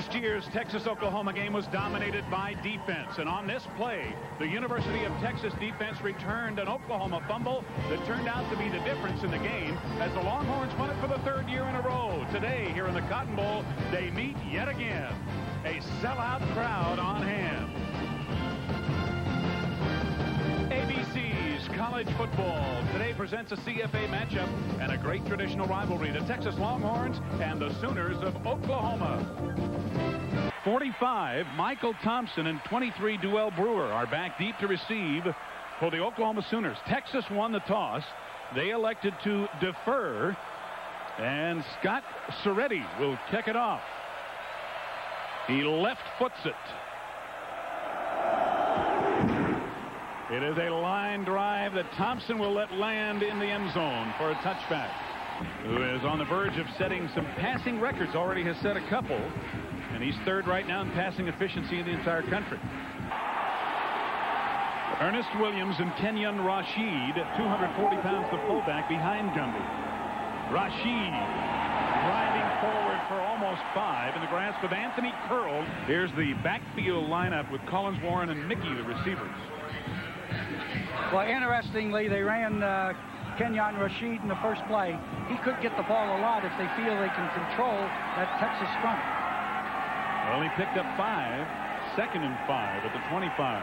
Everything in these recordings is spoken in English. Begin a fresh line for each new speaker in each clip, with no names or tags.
Last year's Texas-Oklahoma game was dominated by defense, and on this play, the University of Texas defense returned an Oklahoma fumble that turned out to be the difference in the game as the Longhorns won it for the third year in a row. Today, here in the Cotton Bowl, they meet yet again. A sellout crowd on hand. ABC's college football today presents a CFA matchup and a great traditional rivalry. The Texas Longhorns and the Sooners of Oklahoma. 45, Michael Thompson, and 23, Duell Brewer are back deep to receive for the Oklahoma Sooners. Texas won the toss. They elected to defer, and Scott Soretti will kick it off. He left foots it. It is a line drive that Thompson will let land in the end zone for a touchback. Who is on the verge of setting some passing records. Already has set a couple. And he's third right now in passing efficiency in the entire country. Ernest Williams and Kenyon Rashid, 240 pounds, the fullback behind Gundy. Rashid driving forward for almost 5 in the grasp of Anthony Curl. Here's the backfield lineup with Collins, Warren, and Mickey, the receivers.
Well, interestingly, they ran Kenyon Rashid in the first play. He could get the ball a lot if they feel they can control that Texas front.
Well, he picked up 5, second and 5 at the 25.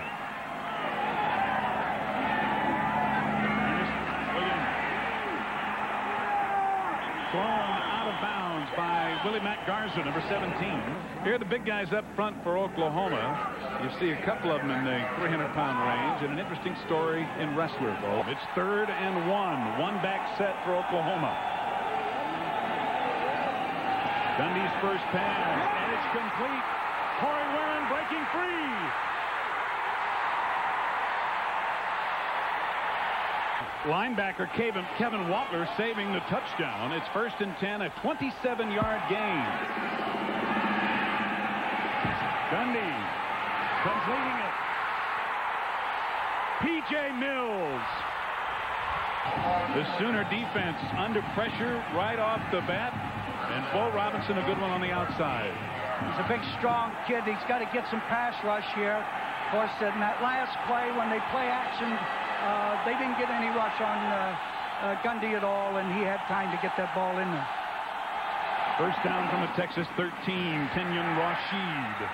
Thrown out of bounds by Willie Mack Garza, number 17. Here are the big guys up front for Oklahoma. You see a couple of them in the 300-pound range, and an interesting story in wrestler. It's 3rd and 1. One back set for Oklahoma. Gundy's first pass, and it's complete. Corey Warren breaking free. Linebacker Kevin Watler saving the touchdown. It's 1st and 10, a 27-yard gain. Gundy completing it. P.J. Mills. The Sooner defense under pressure right off the bat. And Bo Robinson, a good one on the outside.
He's a big, strong kid. He's got to get some pass rush here. Of course, in that last play, when they play action, they didn't get any rush on Gundy at all, and he had time to get that ball in there.
First down from the Texas 13, Kenyon Rashid.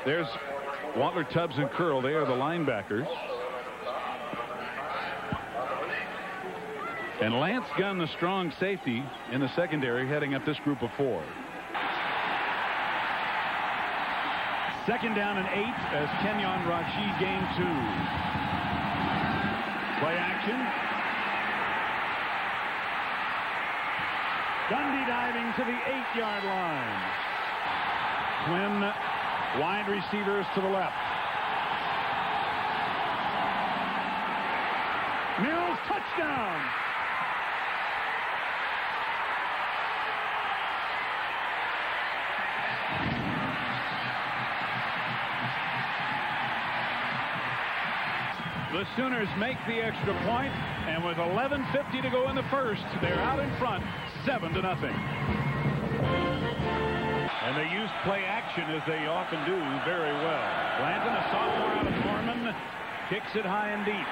There's Watler, Tubbs, and Curl. They are the linebackers. And Lance Gunn, the strong safety in the secondary, heading up this group of 4. Second down and 8 as Kenyon Rashid gained 2. Play action. Gundy diving to the 8-yard line. Twin wide receivers to the left. Mills, touchdown. The Sooners make the extra point, and with 11:50 to go in the first, they're out in front, 7-0. And they used play action, as they often do, very well. Landon, a sophomore out of Norman, kicks it high and deep.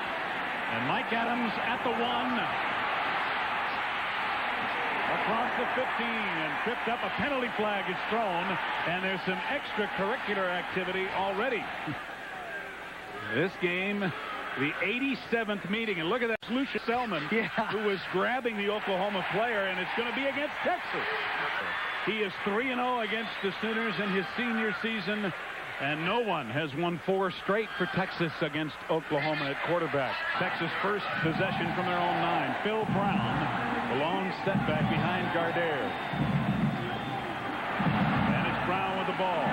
And Mike Adams at the 1. Across the 15 and tripped up. A penalty flag is thrown, and there's some extracurricular activity already. This game, the 87th meeting, and look at that, Lucius Selman, who was grabbing the Oklahoma player, and it's going to be against Texas. He is 3-0 against the Sooners in his senior season, and no one has won 4 straight for Texas against Oklahoma at quarterback. Texas first possession from their own 9. Phil Brown, the lone setback behind Gardere. And it's Brown with the ball.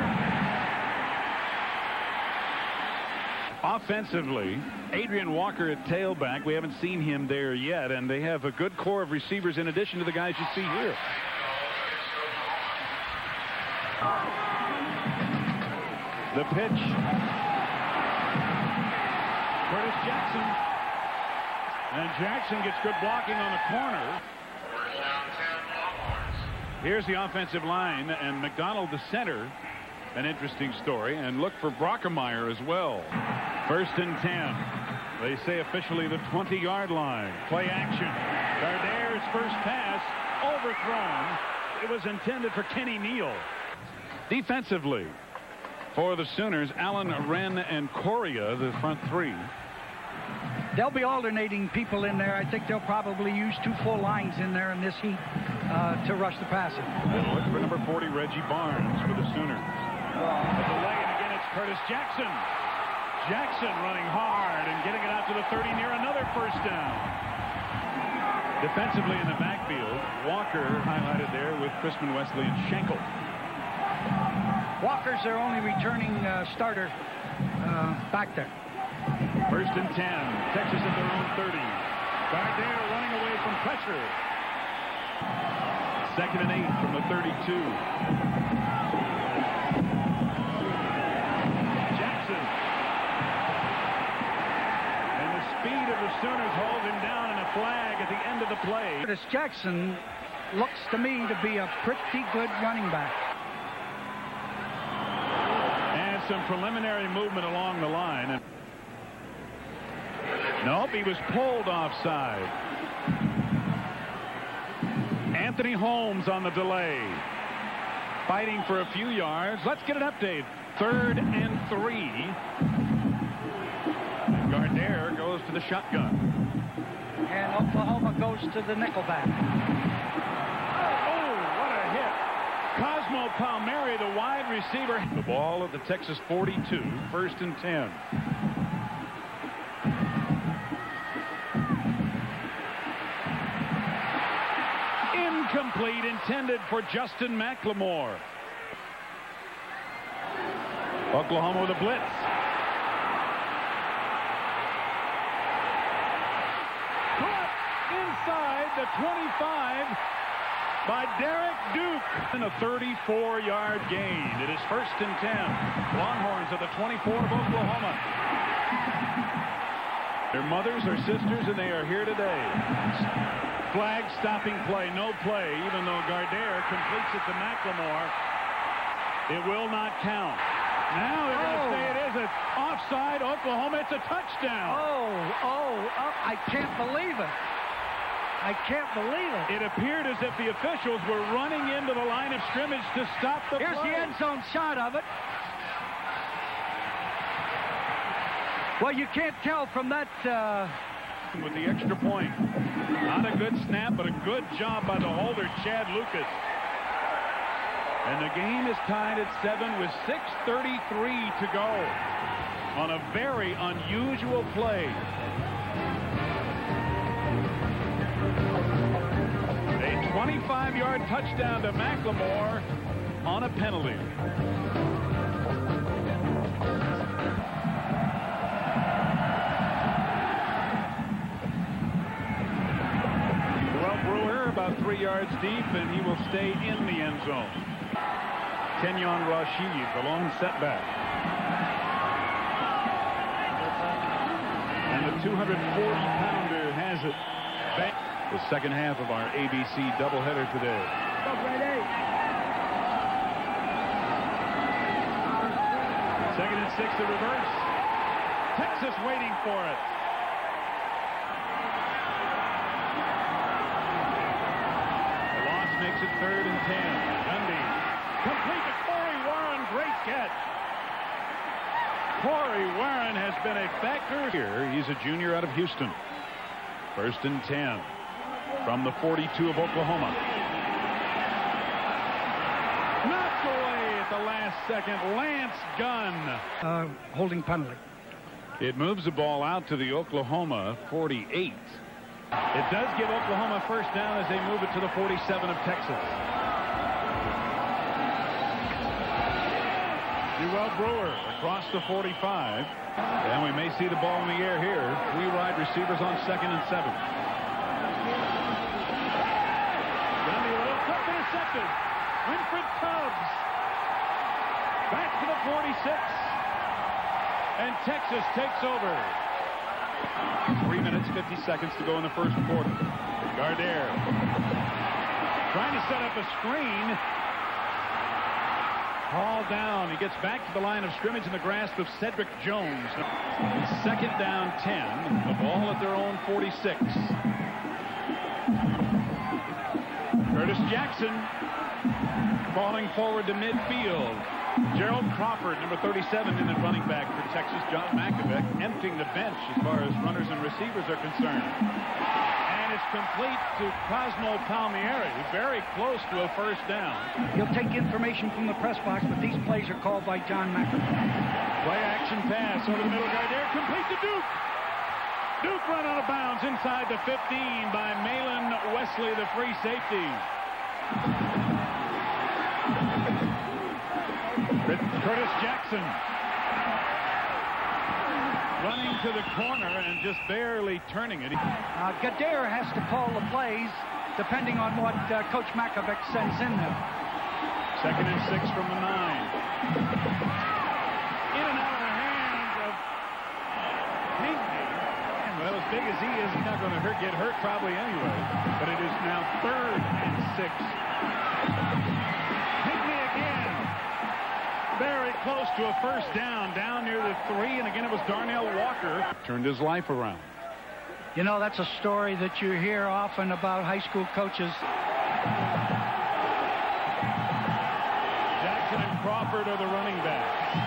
Offensively, Adrian Walker at tailback. We haven't seen him there yet, and they have a good core of receivers in addition to the guys you see here. The pitch. Curtis Jackson. And Jackson gets good blocking on the corner. Here's the offensive line, and McDonald the center. An interesting story, and look for Brockermeyer as well. 1st and 10. They say officially the 20-yard line. Play action. Gardaire's first pass overthrown. It was intended for Kenny Neal. Defensively for the Sooners, Allen, Wren, and Correa, the front three.
They'll be alternating people in there. I think they'll probably use 2 full lines in there in this heat to rush the passer.
And look for number 40, Reggie Barnes, for the Sooners. A delay, and again it's Curtis Jackson. Jackson running hard and getting it out to the 30 near another first down. Defensively in the backfield, Walker highlighted there with Crispin, Wesley, and Schenkel.
Walker's their only returning starter back there.
1st and 10. Texas at their own 30. Gardair running away from pressure. 2nd and 8 from the 32. Jackson. And the speed of the Sooners holds him down, and a flag at the end of the play.
Curtis Jackson looks to me to be a pretty good running back.
And some preliminary movement along the line. Nope, he was pulled offside. Anthony Holmes on the delay. Fighting for a few yards. Let's get an update. 3rd and 3. Gardair goes to the shotgun.
And Oklahoma goes to the nickelback.
Oh, what a hit. Cosmo Palmieri, the wide receiver. The ball at the Texas 42. 1st and 10. Incomplete, intended for Justin McLemore. Oklahoma with a blitz. Caught inside the 25 by Derek Duke. And a 34-yard gain. It is 1st and 10. Longhorns at the 24 of Oklahoma. Their mothers are sisters, and they are here today. Flag stopping play, no play, even though Gardair completes it to McLemore. It will not count. Now they're going to say it is. It's offside, Oklahoma. It's a touchdown.
I can't believe it. I can't believe it.
It appeared as if the officials were running into the line of scrimmage to stop the play.
Here's the end zone shot of it. Well, you can't tell from that.
With the extra point. Not a good snap, but a good job by the holder, Chad Lucas. And the game is tied at 7 with 6:33 to go on a very unusual play. A 25-yard touchdown to McLemore on a penalty. Brewer about 3 yards deep, and he will stay in the end zone. Kenyon Rashid, the lone setback. And the 240-pounder has it. Back the second half of our ABC doubleheader today. 2nd and 6, the reverse. Texas waiting for it. Makes it 3rd and 10. Gundy complete to Corey Warren. Great catch. Corey Warren has been a factor here. He's a junior out of Houston. 1st and 10 from the 42 of Oklahoma. Knocked away at the last second. Lance Gunn.
Holding penalty.
It moves the ball out to the Oklahoma 48. It does give Oklahoma first down as they move it to the 47 of Texas. Jewel Brewer across the 45. And we may see the ball in the air here. 3 wide receivers on 2nd and 7. Gundy a little cut intercepted. Winfred Tubbs back to the 46. And Texas takes over. 3 minutes, 50 seconds to go in the first quarter. Gardair Trying to set up a screen. Ball down. He gets back to the line of scrimmage in the grasp of Cedric Jones. Second down 10. The ball at their own 46. Curtis Jackson falling forward to midfield. Gerald Crawford, number 37, in the running back for Texas. John McAvick emptying the bench as far as runners and receivers are concerned. And it's complete to Cosmo Palmieri, very close to a first down.
He'll take information from the press box, but these plays are called by John McAvick.
Play action pass over the middle guard there, complete to Duke. Duke run out of bounds inside the 15 by Malin Wesley, the free safety. Curtis Jackson running to the corner and just barely turning it.
Gadare has to call the plays depending on what Coach McAvick sends in there.
2nd and 6 from the 9. In and out of the hands of Pinckney. Well, as big as he is, he's not going to get hurt probably anyway. But it is now 3rd and 6. Pinckney again. Very close to a first down near the 3, and again it was Darnell Walker. Turned his life around.
You know, that's a story that you hear often about high school coaches.
Jackson and Crawford are the running backs.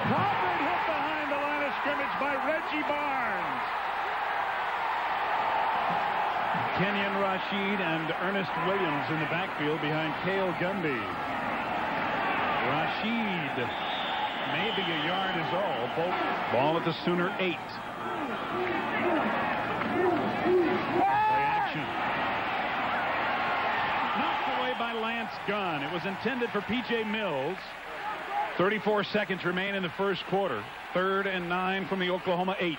Crawford hit behind the line of scrimmage by Reggie Barnes. Kenyon Rashid and Ernest Williams in the backfield behind Cale Gundy. Rashid, maybe a yard is all. Ball at the Sooner 8. Play action. Knocked away by Lance Gunn. It was intended for P.J. Mills. 34 seconds remain in the first quarter. 3rd and 9 from the Oklahoma 8.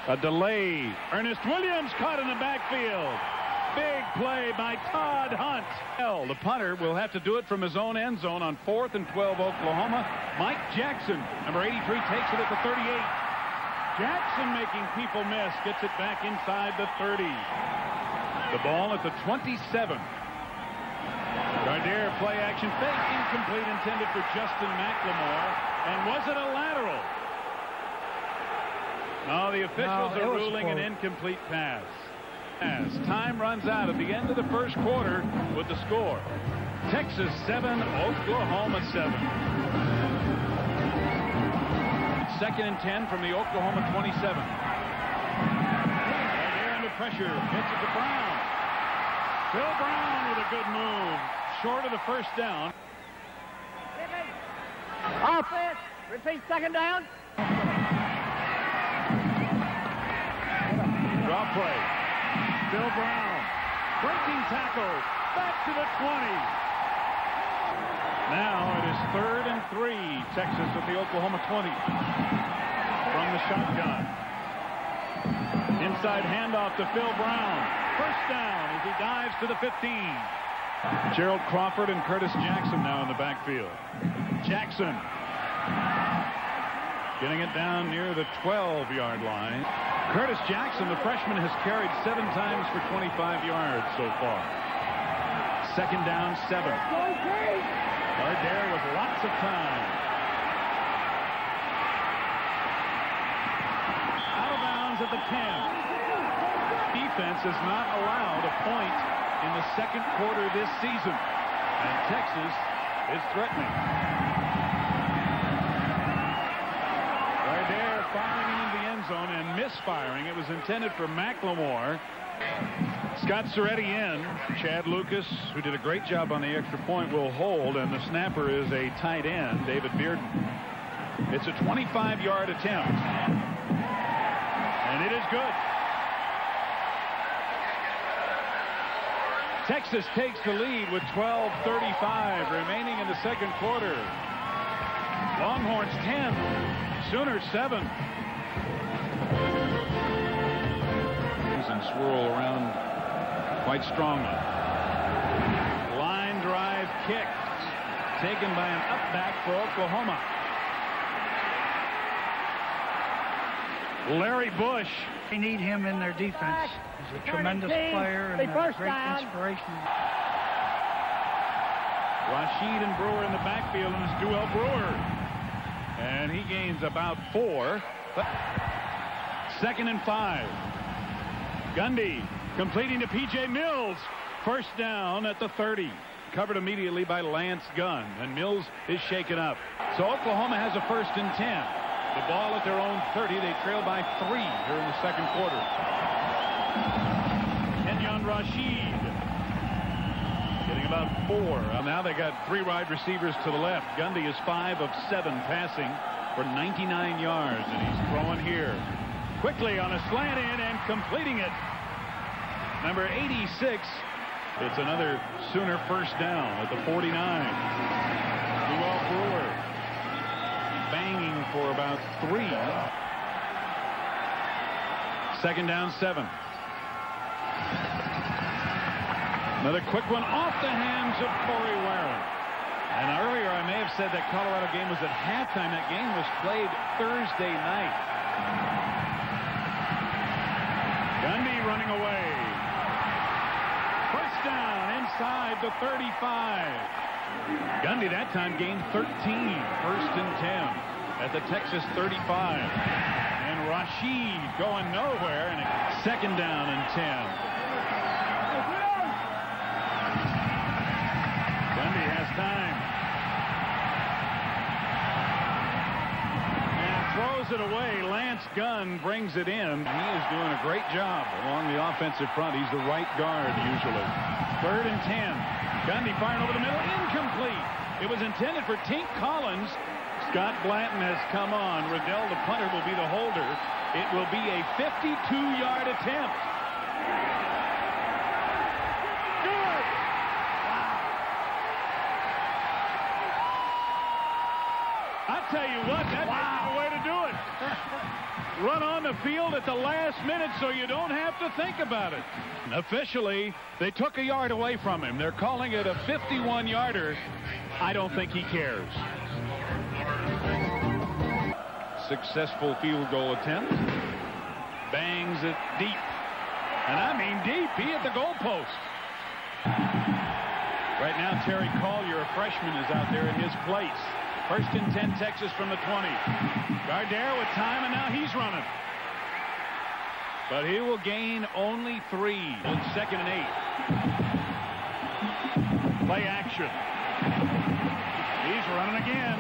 A delay. Ernest Williams caught in the backfield. Big play by Todd Hunt. The punter will have to do it from his own end zone on 4th and 12 Oklahoma. Mike Jackson, number 83, takes it at the 38. Jackson making people miss. Gets it back inside the 30. The ball at the 27. Gardere play action fake. Incomplete, intended for Justin McLemore. And was it a lateral? No, the officials are ruling an incomplete pass. As time runs out at the end of the first quarter with the score. Texas 7, Oklahoma 7. 2nd and 10 from the Oklahoma 27. Right there under pressure. Gets it to Brown. Phil Brown with a good move. Short of the first down.
Offense. Repeat 2nd down.
Draw play. Bill Brown, breaking tackle, back to the 20. Now it is 3rd and 3, Texas at the Oklahoma 20. From the shotgun. Inside handoff to Phil Brown. First down as he dives to the 15. Gerald Crawford and Curtis Jackson now in the backfield. Jackson getting it down near the 12-yard line. Curtis Jackson, the freshman, has carried 7 times for 25 yards so far. 2nd down, 7. Gardere with lots of time. Out of bounds at the 10. Defense has not allowed a point in the 2nd quarter this season. And Texas is threatening. Gardere firing into the end zone and misfiring. It was intended for McLemore. Scott Soretti in. Chad Lucas, who did a great job on the extra point, will hold, and the snapper is a tight end, David Bearden. It's a 25-yard attempt. And it is good. Texas takes the lead with 12:35 remaining in the 2nd quarter. Longhorns 10, Sooners 7. And swirl around quite strongly. Line drive kick taken by an up back for Oklahoma. Larry Bush.
They need him in their defense. He's a tremendous player and a great inspiration.
Rashid and Brewer in the backfield, and it's Duell Brewer. And he gains about 4. Second and 5. Gundy completing to P.J. Mills. First down at the 30. Covered immediately by Lance Gunn. And Mills is shaken up. So Oklahoma has a first and 10. The ball at their own 30. They trail by 3 here in the second quarter. Kenyon Rashid getting about 4. Now they got 3 wide receivers to the left. Gundy is 5 of 7 passing for 99 yards. And he's throwing here. Quickly on a slant in and completing it. Number 86. It's another Sooner first down at the 49. Duell Brewer banging for about 3. Second down 7. Another quick one off the hands of Corey Warren. And earlier I may have said that Colorado game was at halftime. That game was played Thursday night. Gundy running away. First down inside the 35. Gundy that time gained 13. First and 10 at the Texas 35. And Rashid going nowhere. And second down and 10. Gundy has time. And throws it away. Lance Gunn brings it in. He is doing a great job along the offensive front. He's the right guard usually. Third and 10. Gundy firing over the middle. Incomplete. It was intended for Tink Collins. Scott Blanton has come on. Riddell, the punter, will be the holder. It will be a 52-yard attempt. Good. I tell you what, that may be the way to do it. Run on the field at the last minute so you don't have to think about it. Officially, they took a yard away from him. They're calling it a 51-yarder. I don't think he cares. Successful field goal attempt. Bangs it deep. And I mean deep. He hit the goalpost. Right now, Terry Collier, a freshman, is out there in his place. First and 10, Texas from the 20. Gardere with time, and now he's running. But he will gain only 3 on second and 8. Play action. He's running again.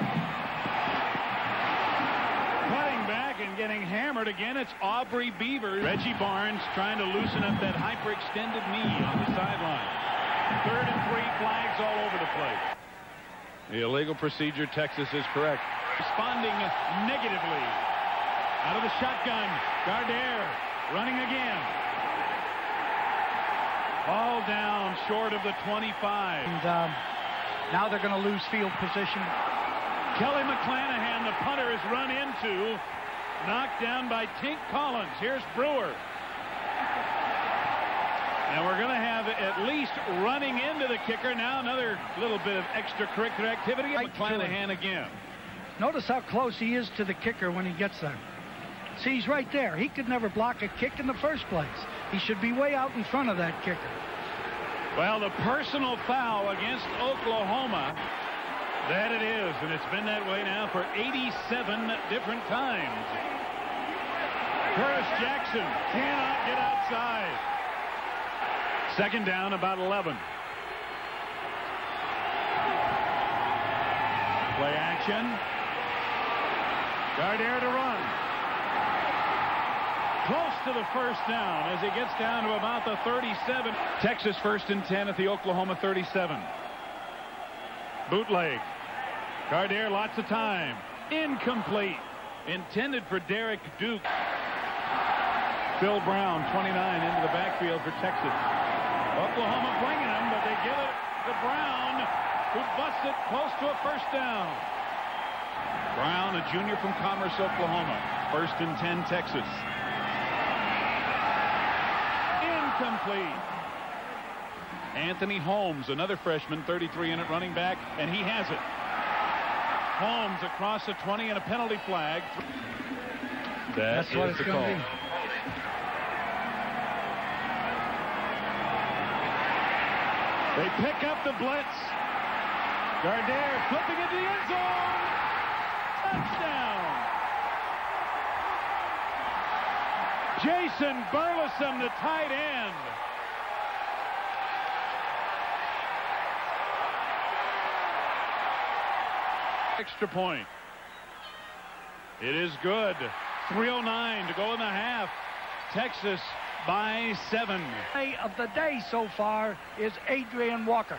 Cutting back and getting hammered again. It's Aubrey Beaver. Reggie Barnes trying to loosen up that hyperextended knee on the sideline. Third and 3, flags all over the place. The illegal procedure, Texas is correct. Responding negatively. Out of the shotgun, Gardere running again. Ball down short of the 25.
And now they're going to lose field position.
Kelly McClanahan, the punter, is run into. Knocked down by Tink Collins. Here's Brewer. And we're going to have at least running into the kicker. Now another little bit of extracurricular activity. McClanahan again.
Notice how close he is to the kicker when he gets there. See, he's right there. He could never block a kick in the first place. He should be way out in front of that kicker.
Well, the personal foul against Oklahoma. That it is, and it's been that way now for 87 different times. Curtis Jackson cannot get outside. Second down, about 11. Play action. Gardere to run. Close to the first down as he gets down to about the 37. Texas first and 10 at the Oklahoma 37. Bootleg. Gardere, lots of time. Incomplete. Intended for Derek Duke. Phil Brown, 29, into the backfield for Texas. Oklahoma bringing him, but they give it to Brown, who busts it close to a first down. Brown, a junior from Commerce, Oklahoma. First and 10, Texas. Incomplete. Anthony Holmes, another freshman, 33 in it, running back, and he has it. Holmes across the 20 and a penalty flag.
That's what it's going to be.
They pick up the blitz. Gardere flipping into the end zone. Touchdown. Jason Burleson, the tight end. Extra point. It is good. 3:09 to go in the half. Texas by 7.
Play of the day so far is Adrian Walker.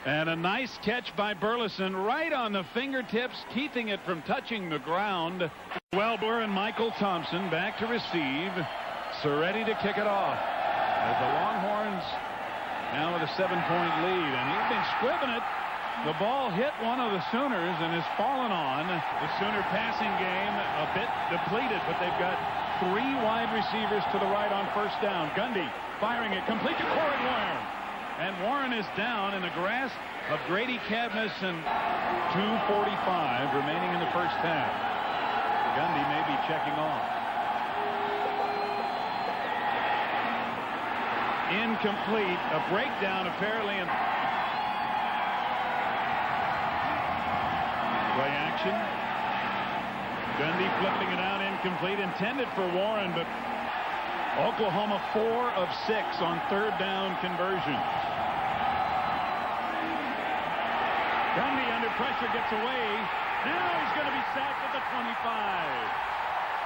And a nice catch by Burleson right on the fingertips, keeping it from touching the ground. Welber and Michael Thompson back to receive. So ready to kick it off. As the Longhorns now with a 7-point lead. And he's been squibbing it. The ball hit one of the Sooners and has fallen on. The Sooner passing game a bit depleted, but they've got 3 wide receivers to the right on first down. Gundy firing it complete to Corey Warren. And Warren is down in the grasp of Grady Cavness, and 2:45 remaining in the first half. Gundy may be checking off. Incomplete. A breakdown apparently in play action. Gundy flipping it out, incomplete, intended for Warren, but Oklahoma 4 of 6 on third down conversions. Gundy under pressure gets away. Now he's going to be sacked at the 25.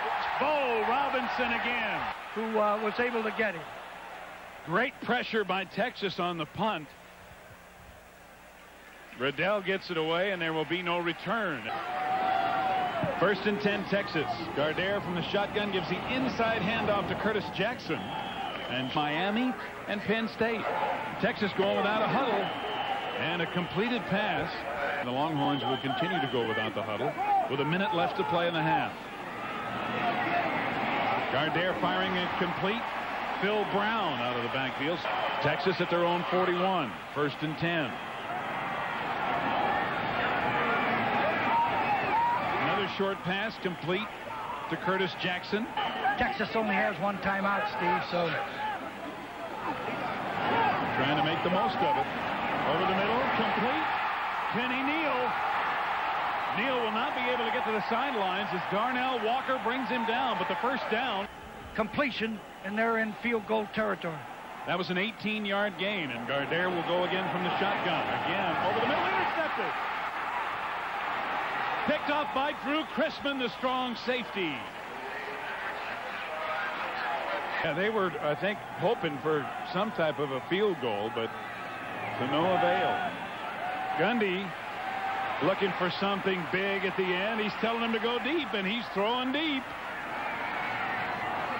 It's Bo Robinson again,
Who was able to get him.
Great pressure by Texas on the punt. Riddell gets it away, and there will be no return. First and 10, Texas. Gardere from the shotgun gives the inside handoff to Curtis Jackson. And Miami and Penn State. Texas going without a huddle. And a completed pass. The Longhorns will continue to go without the huddle with a minute left to play in the half. Gardere firing it complete. Phil Brown out of the backfield. Texas at their own 41. First and 10. Another short pass complete to Curtis Jackson.
Texas only has 1 timeout, Steve, so
trying to make the most of it. Over the middle, complete. Kenny Neal. Neal will not be able to get to the sidelines as Darnell Walker brings him down, but the first down.
Completion, and they're in field goal territory.
That was an 18-yard gain, and Gardere will go again from the shotgun. Again, over the middle, intercepted. Picked off by Drew Chrisman, the strong safety. Yeah, they were, I think, hoping for some type of a field goal, but to no avail. Gundy looking for something big at the end. He's telling him to go deep, and he's throwing deep.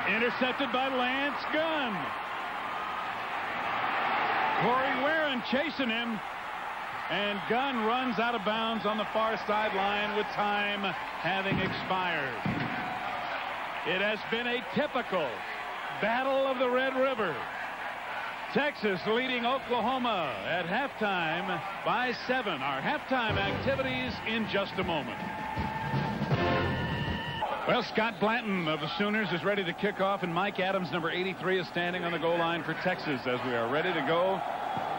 Intercepted by Lance Gunn. Corey Warren chasing him, and Gunn runs out of bounds on the far sideline with time having expired. It has been a typical battle of the Red River. Texas leading Oklahoma at halftime by 7. Our halftime activities in just a moment. Well, Scott Blanton of the Sooners is ready to kick off, and Mike Adams, number 83, is standing on the goal line for Texas as we are ready to go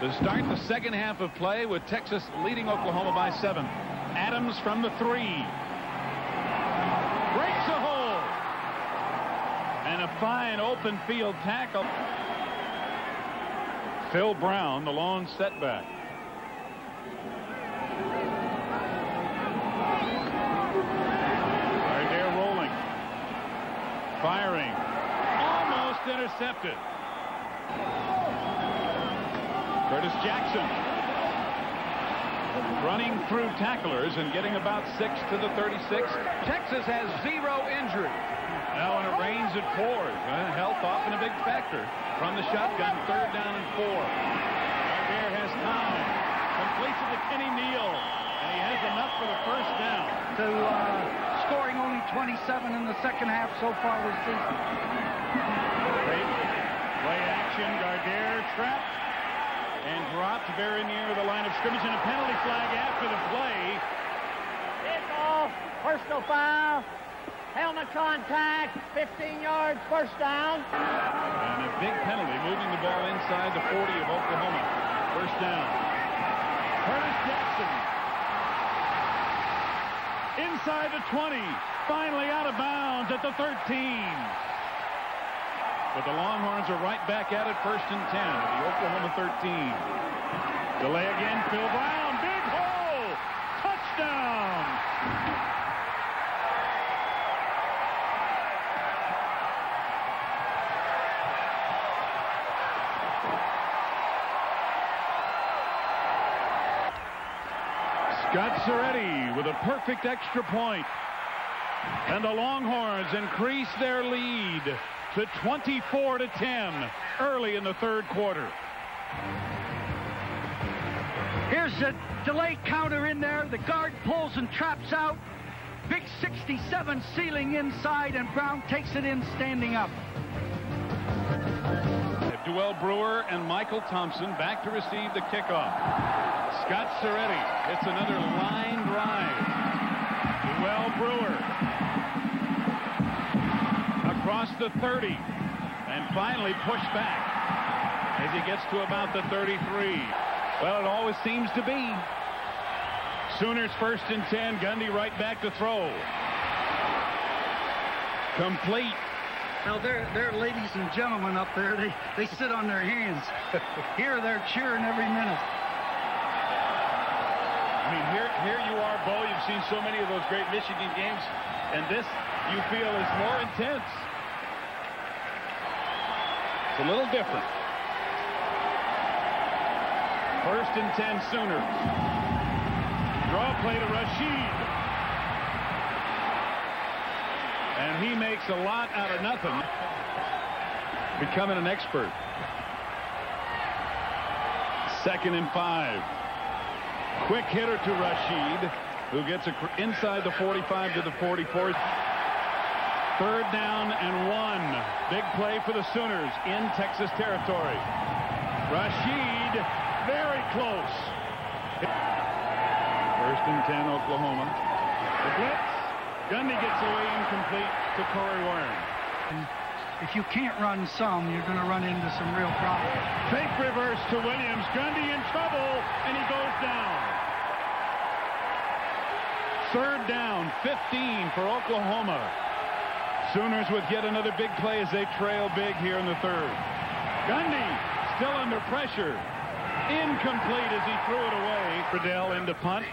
to start the second half of play with Texas leading Oklahoma by 7. Adams from the 3. Breaks a hole. And a fine open field tackle. Phil Brown, the lone setback. Firing. Almost intercepted. Curtis Jackson running through tacklers and getting about 6 to the 36. Texas has 0 injury. Now when it rains, it pours. Health often a big factor. From the shotgun, third down and 4. Gardere has time. Completes it to Kenny Neal. And he has enough for the first down.
Scoring only 27 in the second half so far this season.
Great play action. Gardere trapped and dropped very near the line of scrimmage, and a penalty flag after the play.
It's all personal foul. Helmet contact, 15 yards, first down.
And a big penalty, moving the ball inside the 40 of Oklahoma. First down. Curtis Jackson. Inside the 20. Finally out of bounds at the 13. But the Longhorns are right back at it, first and 10 at the Oklahoma 13. Delay again, Phil Brown. Big hole. Touchdown. Scott Serretti with a perfect extra point. And the Longhorns increase their lead to 24-10 early in the third quarter.
Here's the delay counter in there. The guard pulls and traps out. Big 67 ceiling inside, and Brown takes it in standing up.
Duell Brewer and Michael Thompson back to receive the kickoff. Scott Serretti hits another line drive. Duell Brewer across the 30 and finally pushed back as he gets to about the 33. Well, it always seems to be. Sooners first and 10. Gundy right back to throw. Complete.
Now, they're ladies and gentlemen up there. They sit on their hands. Here, they're cheering every minute.
I mean, here you are, Bo. You've seen so many of those great Michigan games, and this, you feel, is more intense. It's a little different. First and 10 Sooners. Draw play to Rashid. And he makes a lot out of nothing. Becoming an expert. Second and 5. Quick hitter to Rashid, who gets inside the 45 to the 44. Third down and 1. Big play for the Sooners in Texas territory. Rashid, very close. First and 10, Oklahoma. The blitz. Gundy gets away incomplete to Corey Warren.
If you can't run some, you're going to run into some real problems.
Fake reverse to Williams. Gundy in trouble, and he goes down. Third down, 15 for Oklahoma. Sooners with yet another big play as they trail big here in the third. Gundy still under pressure. Incomplete as he threw it away. Riddell into punt.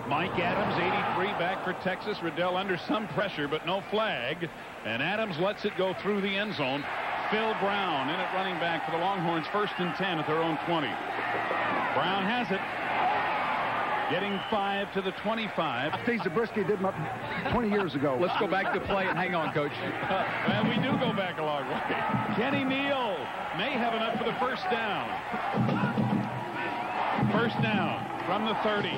Mike Adams, 83, back for Texas. Riddell under some pressure, but no flag. And Adams lets it go through the end zone. Phil Brown in at running back for the Longhorns, first and 10 at their own 20. Brown has it. Getting 5 to the 25.
Steve Zabriskie did 20 years ago.
Let's go back to play and hang on, Coach.
Well, we do go back a long way. Kenny Neal may have enough for the first down. First down from the 30.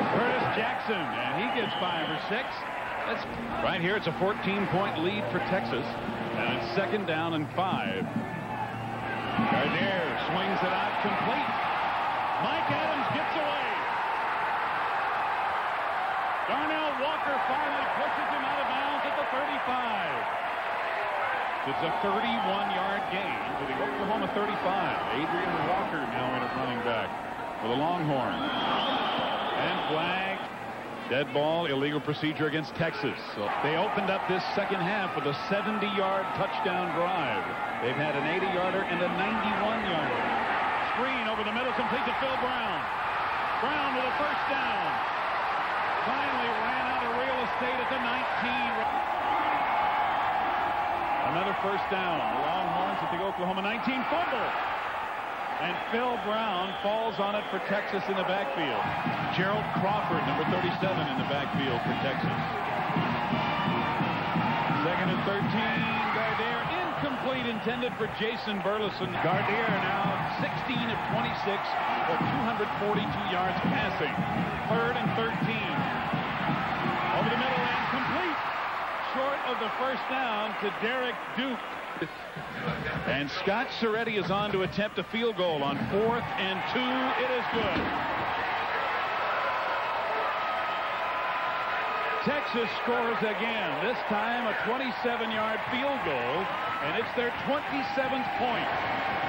Curtis Jackson, and he gets 5 or 6. That's right here. It's a 14-point lead for Texas, and it's second down and 5. Gardere swings it out complete. Mike Adams gets away. Darnell Walker finally pushes him out of bounds at the 35. It's a 31-yard gain to the Oklahoma 35. Adrian Walker now in at running back for the Longhorns. And flag. Dead ball, illegal procedure against Texas. So they opened up this second half with a 70-yard touchdown drive. They've had an 80-yarder and a 91-yarder. Screen over the middle, complete to Phil Brown. Brown with a first down. Finally ran out of real estate at the 19. Another first down. The Longhorns at the Oklahoma 19 fumble. And Phil Brown falls on it for Texas in the backfield. Gerald Crawford, number 37, in the backfield for Texas. Second and 13. Gardere incomplete, intended for Jason Burleson. Gardere now 16 of 26 for 242 yards passing. Third and 13. Over the middle and complete. Short of the first down to Derek Duke. And Scott Serretti is on to attempt a field goal on 4th and 2. It is good. Texas scores again, this time a 27-yard field goal, and it's their 27th point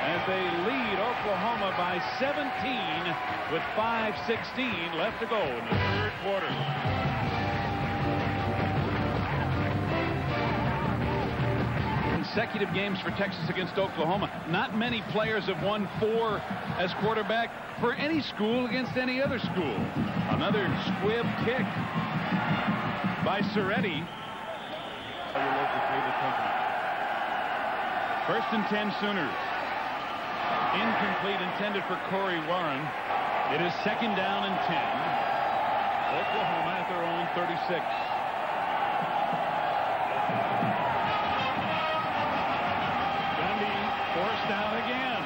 as they lead Oklahoma by 17 with 5:16 left to go in the third quarter. Consecutive games for Texas against Oklahoma. Not many players have won 4 as quarterback for any school against any other school. Another squib kick by Serretti. First and 10 Sooners. Incomplete, intended for Corey Warren. It is second down and 10. Oklahoma at their own 36. Forced down again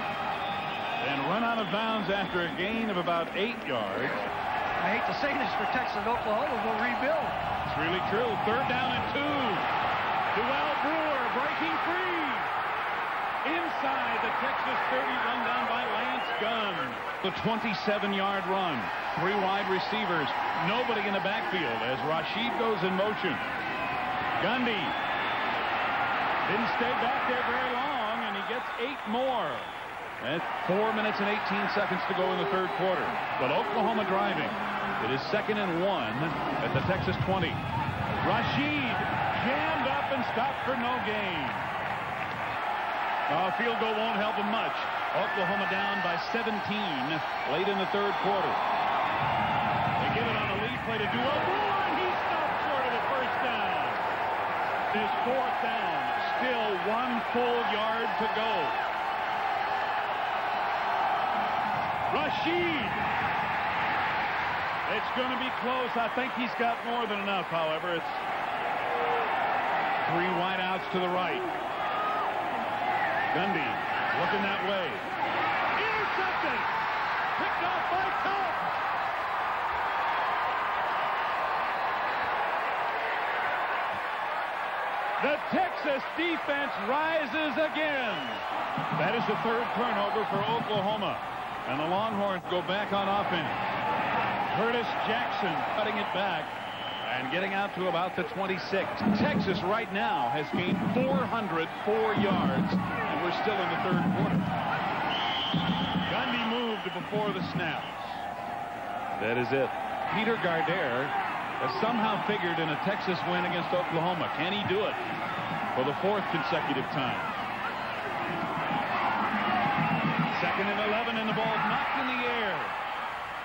and run out of bounds after a gain of about 8 yards.
I hate to say this for Texas. Oklahoma will rebuild.
It's really true. Third down and 2. Duell Brewer breaking free. Inside the Texas 30, run down by Lance Gunn. The 27-yard run. 3 wide receivers. Nobody in the backfield as Rashid goes in motion. Gundy didn't stay back there very long. Gets 8 more. That's 4 minutes and 18 seconds to go in the third quarter. But Oklahoma driving. It is second and 1 at the Texas 20. Rashid jammed up and stopped for no gain. A field goal won't help him much. Oklahoma down by 17 late in the third quarter. They give it on a lead play to Duell Brewer, and he stopped short of a first down. His fourth down. Still 1 full yard to go. Rashid. It's going to be close. I think he's got more than enough, however. It's 3 wideouts to the right. Gundy looking that way. Intercepted. Picked off by Tubb. The Texas defense rises again. That is the third turnover for Oklahoma. And the Longhorns go back on offense. Curtis Jackson cutting it back and getting out to about the 26. Texas right now has gained 404 yards, and we're still in the third quarter. Gundy moved before the snaps. That is it. Peter Gardere has somehow figured in a Texas win against Oklahoma. Can he do it for the 4th consecutive time? Second and 11, and the ball knocked in the air.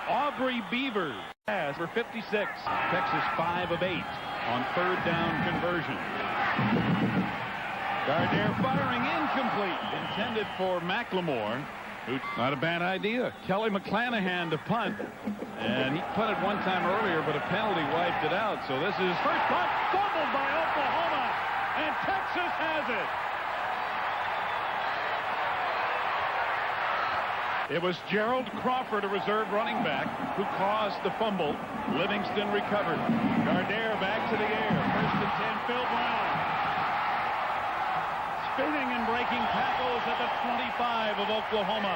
Aubrey Beavers pass for 56. Texas 5 of 8 on third down conversion. Gardere firing incomplete, intended for McLemore. Not a bad idea. Kelly McClanahan to punt. And he punted one time earlier, but a penalty wiped it out. So this is first punt, fumbled by Oklahoma, and Texas has it. It was Gerald Crawford, a reserve running back, who caused the fumble. Livingston recovered. Gardere back to the air. First and 10, Phil Brown. Spinning and breaking tackles at the 25 of Oklahoma.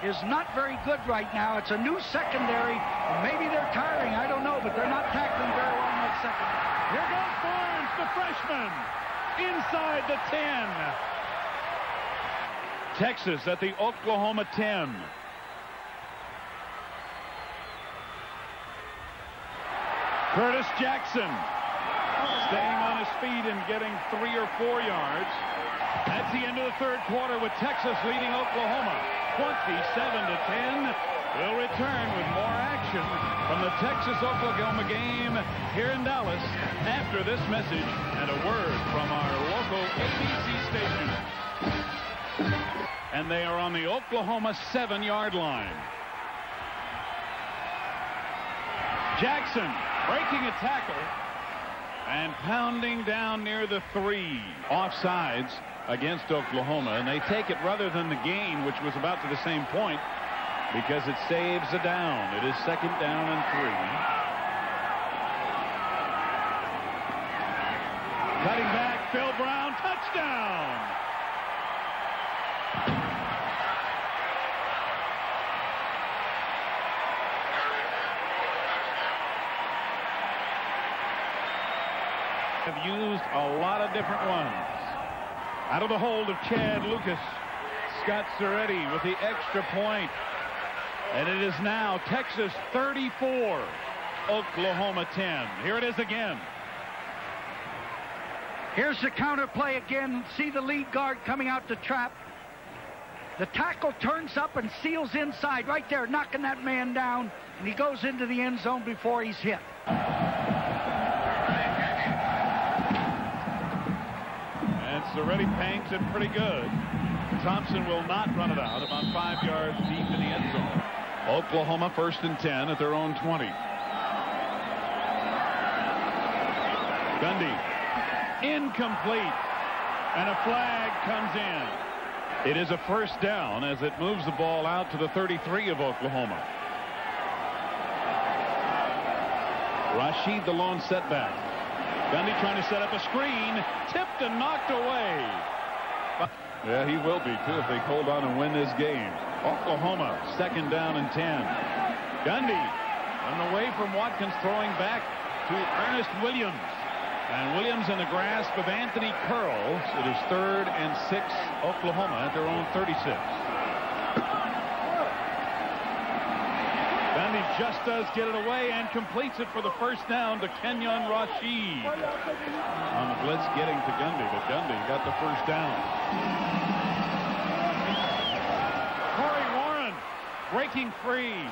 Is not very good right now. It's a new secondary. Maybe they're tiring. I don't know, but they're not tackling very well in that secondary.
Here goes Barnes, the freshman, inside the 10. Texas at the Oklahoma 10. Curtis Jackson staying on his feet and getting 3 or 4 yards. That's the end of the third quarter with Texas leading Oklahoma 27-10. We'll return with more action from the Texas-Oklahoma game here in Dallas after this message and a word from our local ABC station. And they are on the Oklahoma 7-yard line. Jackson breaking a tackle and pounding down near the 3. Offsides against Oklahoma, and they take it rather than the gain, which was about to the same point, because it saves a down. It is second down and 3. Cutting back, Phil Brown, touchdown. Have used a lot of different ones. Out of the hold of Chad Lucas. Scott Soretti with the extra point. And it is now Texas 34, Oklahoma 10. Here it is again.
Here's the counter play again. See the lead guard coming out the trap. The tackle turns up and seals inside right there, knocking that man down, and he goes into the end zone before he's hit.
And Soretti paints it pretty good. Thompson will not run it out, about 5 yards deep in the end zone. Oklahoma 1st and 10 at their own 20. Gundy. Incomplete. And a flag comes in. It is a first down as it moves the ball out to the 33 of Oklahoma. Rashid the lone setback. Gundy trying to set up a screen. Tipped and knocked away. Yeah, he will be too if they hold on and win this game. Oklahoma 2nd down and 10. Gundy on the way from Watkins, throwing back to Ernest Williams. And Williams in the grasp of Anthony Curl. It is 3rd and 6, Oklahoma at their own 36. Gundy just does get it away and completes it for the first down to Kenyon Rashid. On the blitz getting to Gundy, but Gundy got the first down. Corey Warren breaking free.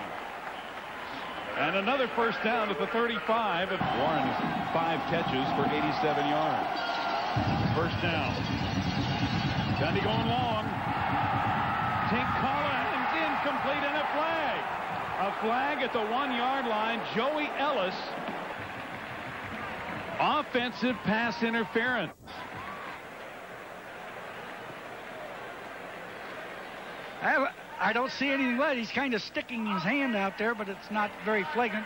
And another first down at the 35. Warren has 5 catches for 87 yards. First down. Gundy going long. Tink Collins incomplete and a flag. A flag at the 1-yard line. Joey Ellis. Offensive pass interference.
I don't see anything wet. He's kind of sticking his hand out there, but it's not very flagrant.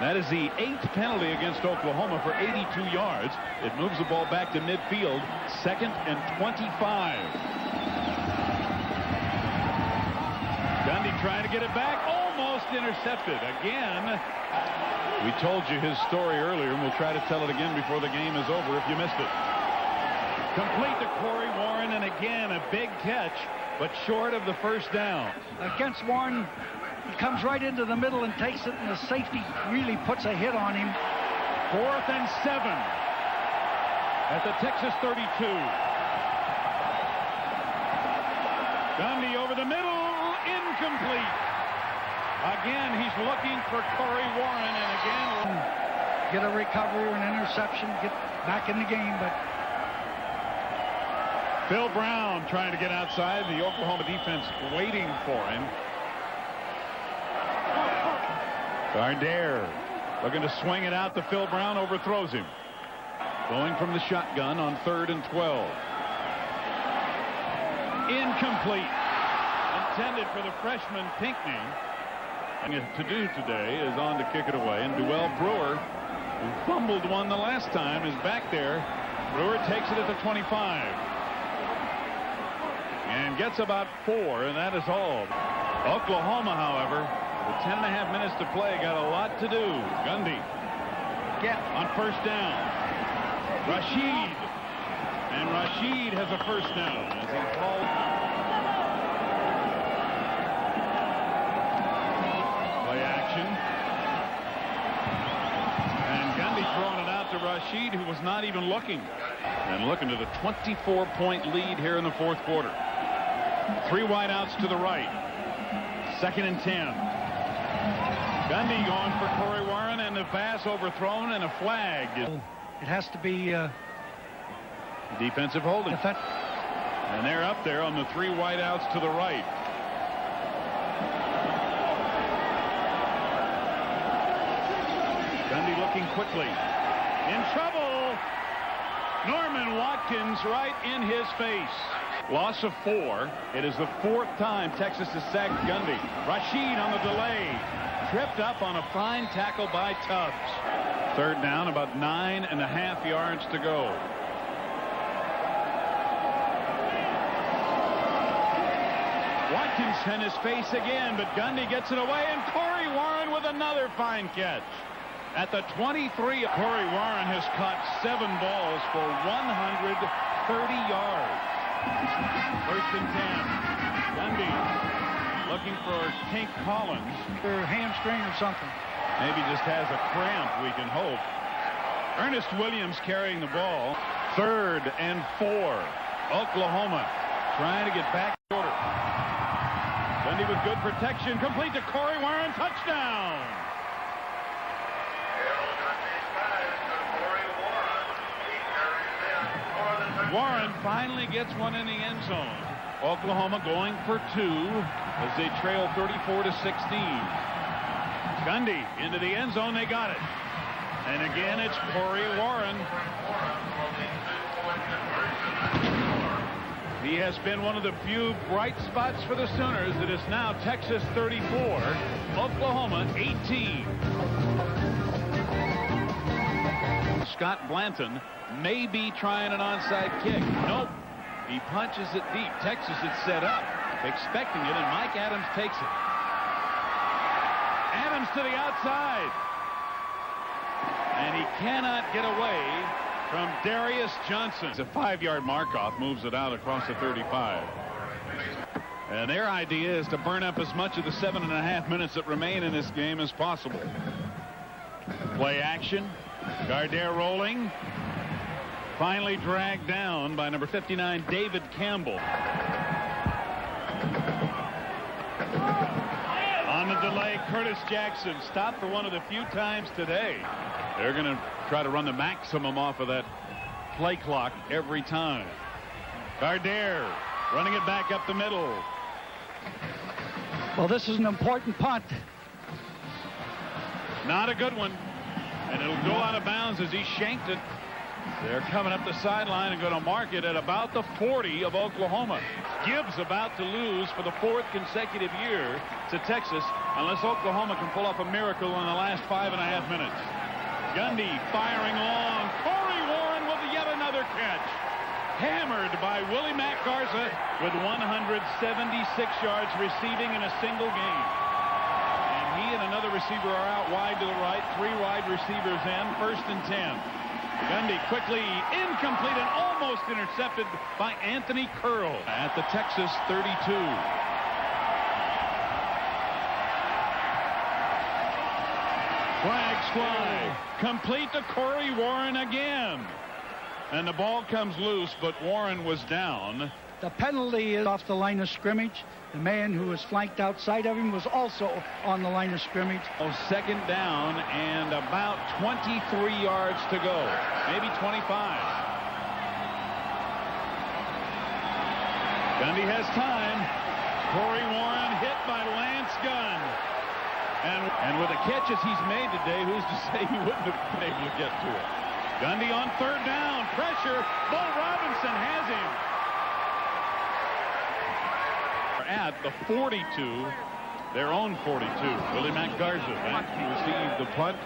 That is the 8th penalty against Oklahoma for 82 yards. It moves the ball back to midfield. 2nd and 25. Gundy trying to get it back. Almost intercepted. Again. We told you his story earlier, and we'll try to tell it again before the game is over if you missed it. Complete to Corey Warren, and again a big catch, but short of the first down.
Against Warren, he comes right into the middle and takes it, and the safety really puts a hit on him.
4th and 7 at the Texas 32. Gundy over the middle, incomplete. Again, he's looking for Corey Warren, and again
get a recovery or an interception, get back in the game, but
Phil Brown trying to get outside. The Oklahoma defense waiting for him. Gardere looking to swing it out to Phil Brown. Overthrows him. Going from the shotgun on 3rd and 12. Incomplete. Intended for the freshman Pinckney. And to do today is on to kick it away. And Duell Brewer, who fumbled one the last time, is back there. Brewer takes it at the 25. And gets about 4, and that is all. Oklahoma, however, with 10.5 minutes to play, got a lot to do. Gundy on first down. Rashid. And Rashid has a first down as he falls. Play action. And Gundy throwing it out to Rashid, who was not even looking. And looking to the 24-point lead here in the 4th quarter. 3 wideouts to the right. 2nd and 10. Gundy going for Corey Warren, and the pass overthrown, and a flag.
it has to be
Defensive holding. And they're up there on the 3 wideouts to the right. Gundy looking quickly. In trouble. Norman Watkins right in his face. Loss of 4. It is the 4th time Texas has sacked Gundy. Rashid on the delay. Tripped up on a fine tackle by Tubbs. 3rd down, about 9.5 yards to go. Watkins in his face again, but Gundy gets it away, and Corey Warren with another fine catch. At the 23, Corey Warren has caught 7 balls for 130 yards. First and 10. Gundy looking for Tank Collins.
Or hamstring or something.
Maybe just has a cramp, we can hope. Ernest Williams carrying the ball. 3rd and 4. Oklahoma trying to get back in order. Gundy with good protection. Complete to Corey Warren. Touchdown. Warren finally gets one in the end zone. Oklahoma going for 2 as they trail 34-16. Gundy into the end zone. They got it. And again, it's Corey Warren. He has been one of the few bright spots for the Sooners. It is now Texas 34, Oklahoma 18. Scott Blanton may be trying an onside kick. Nope. He punches it deep. Texas is set up, expecting it, and Mike Adams takes it. Adams to the outside. And he cannot get away from Darius Johnson. It's a 5-yard mark-off, moves it out across the 35. And their idea is to burn up as much of the 7.5 minutes that remain in this game as possible. Play action. Gardere rolling. Finally dragged down by number 59, David Campbell. On the delay, Curtis Jackson stopped for one of the few times today. They're going to try to run the maximum off of that play clock every time. Gardere running it back up the middle.
Well, this is an important punt.
Not a good one. And it'll go out of bounds as he shanked it. They're coming up the sideline and going to mark it at about the 40 of Oklahoma. Gibbs about to lose for the 4th consecutive year to Texas unless Oklahoma can pull off a miracle in the last 5.5 minutes. Gundy firing long. Corey Warren with yet another catch. Hammered by Willie Mack Garza with 176 yards receiving in a single game. And he and another receiver are out wide to the right. 3 wide receivers in. 1st and 10. Gundy quickly incomplete and almost intercepted by Anthony Curl at the Texas 32. Flags fly. Complete to Corey Warren again. And the ball comes loose, but Warren was down.
The penalty is off the line of scrimmage. The man who was flanked outside of him was also on the line of scrimmage.
2nd down and about 23 yards to go. Maybe 25. Gundy has time. Corey Warren hit by Lance Gunn. And with the catches he's made today, who's to say he wouldn't have been able to get to it? Gundy on 3rd down. Pressure. Bo Robinson has him. At the 42, their own 42. Willie Mack Garza back to receive the punt.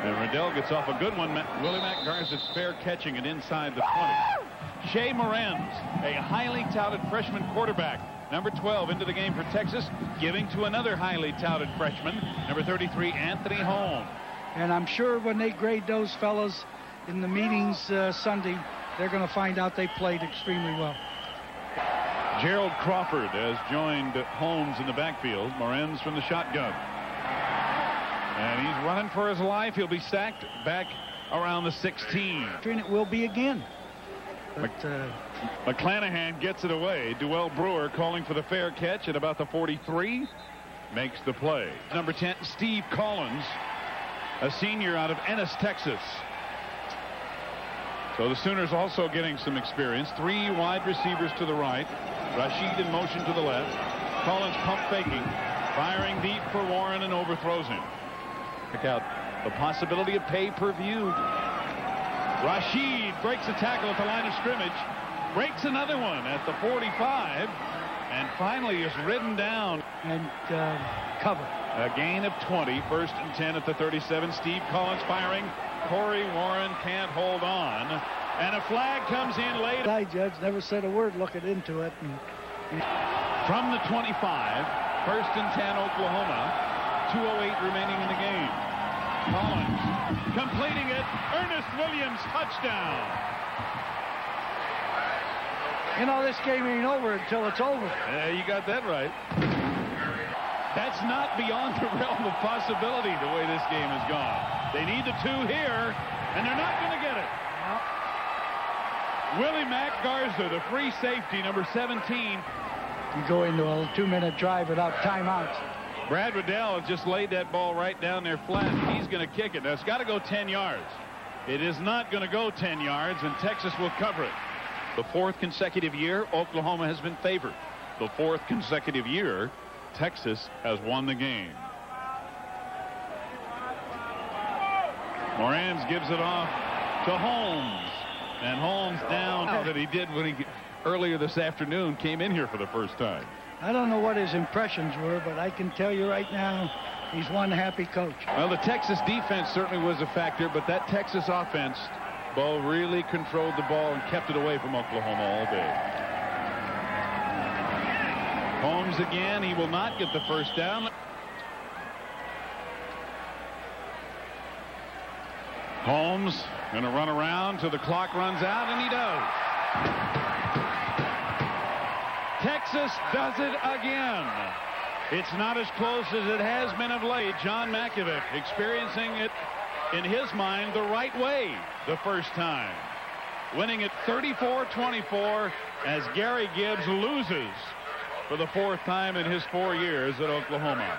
And Riddell gets off a good one. Willie Mack Garza fair catching it inside the 20. Shea Morenz, a highly touted freshman quarterback. Number 12 into the game for Texas, giving to another highly touted freshman, number 33, Anthony Holmes.
And I'm sure when they grade those fellas in the meetings Sunday, they're going to find out they played extremely well.
Gerald Crawford has joined Holmes in the backfield. Morenz from the shotgun. And he's running for his life. He'll be sacked back around the 16.
And it will be again. But
McClanahan gets it away. Duell Brewer calling for the fair catch at about the 43. Makes the play. Number 10, Steve Collins, a senior out of Ennis, Texas. So the Sooners also getting some experience. 3 wide receivers to the right. Rashid in motion to the left. Collins pump faking. Firing deep for Warren and overthrows him. Check out the possibility of pay-per-view. Rashid breaks a tackle at the line of scrimmage. Breaks another one at the 45. And finally is ridden down.
And cover.
A gain of 20. 1st and 10 at the 37. Steve Collins firing. Corey Warren can't hold on. And a flag comes in late.
The judge never said a word looking into it.
From the 25. 1st and 10 Oklahoma. 2:08 remaining in the game. Collins completing it. Ernest Williams, touchdown.
You know, this game ain't over until it's over.
Yeah, you got that right. That's not beyond the realm of possibility the way this game has gone. They need the 2 here, and they're not going to get it. Willie Mack Garza, the free safety, number 17.
You go into a 2-minute drive without timeouts.
Brad Riddell has just laid that ball right down there flat. He's going to kick it. Now, it's got to go 10 yards. It is not going to go 10 yards, and Texas will cover it. The 4th consecutive year, Oklahoma has been favored. The 4th consecutive year, Texas has won the game. Morans gives it off to Holmes. And Holmes down that he did when he earlier this afternoon came in here for the first time.
I don't know what his impressions were, but I can tell you right now, he's one happy coach.
Well, the Texas defense certainly was a factor, but that Texas offense, Bo, really controlled the ball and kept it away from Oklahoma all day. Holmes again. He will not get the first down. Holmes going to run around till the clock runs out, and he does. Texas does it again. It's not as close as it has been of late. John Makovic experiencing it in his mind the right way the first time. Winning it 34-24 as Gary Gibbs loses for the 4th time in his 4 years at Oklahoma.